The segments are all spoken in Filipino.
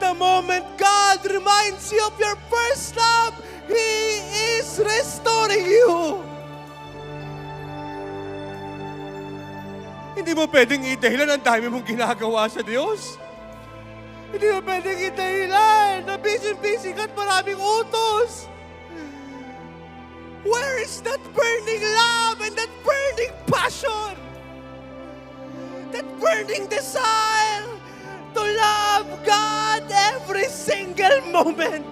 the moment God reminds you of your first love, He is restoring you. Hindi mo pwedeng idahilan ang dami mong ginagawa sa Diyos. Hindi mo pwedeng idahilan na busy-busy ka at maraming utos. Where is that burning love and that burning passion? That burning desire to love God every single moment.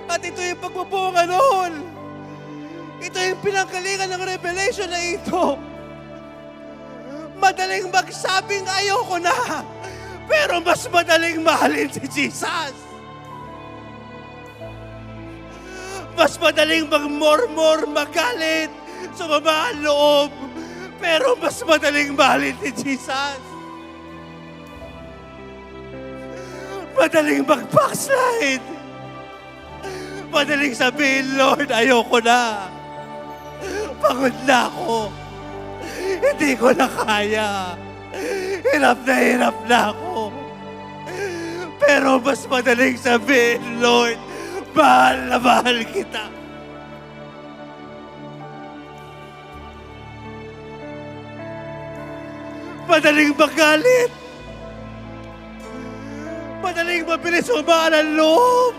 At ito yung pagbubunga noon. Ito yung pinanggalingan ng revelation na ito. Madaling magsabing ayoko na, pero mas madaling mahalin si Jesus. Mas madaling magmormor, magalit, sumama ang loob, pero mas madaling mahalin si Jesus. Madaling mag-backslide. Madaling sabihin, Lord, ayoko na. Pagod na ako. Hindi ko na kaya. Hirap na ako. Pero mas madaling sabihin, Lord, mahal na mahal kita. Madaling magalit. Madaling mabilis umaan ang loob.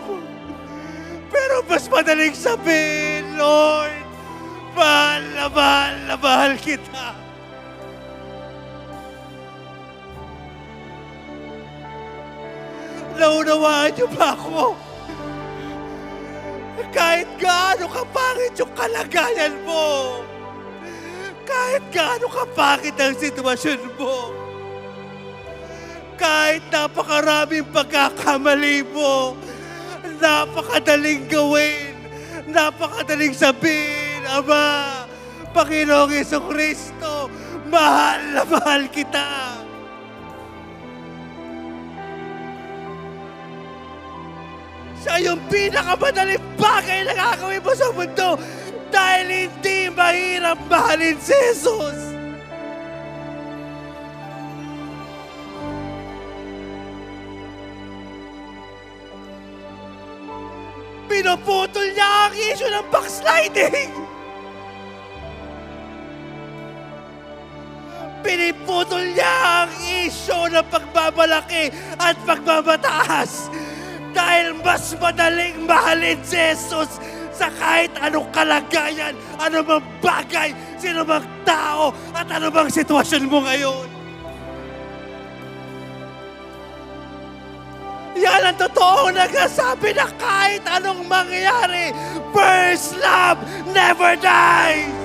Pero mas madaling sabihin, Lord, mahal na mahal kita. Naunawaan niyo ba ako? Kahit gaano kapangit yung kalagayan mo, kahit gaano kapangit ang sitwasyon mo, kahit napakaraming pagkakamali mo, napakadaling gawin, napakadaling sabihin, Ama, Panginoong Jesucristo, mahal na mahal kita. Siya yung pinakamadaling bagay na gagawin mo sa mundo dahil hindi mahirap mahalin si Jesus. Pinuputol niya ang issue ng backsliding. Piniputol niya ang issue ng pagbabalaki at pagmamataas. Dahil mas madaling mahalin si Jesus sa kahit anong kalagayan, anumang bagay, sinumang tao, at anumang sitwasyon mo ngayon. Yan ang totoong nagsasabi na kahit anong mangyari, first love never dies!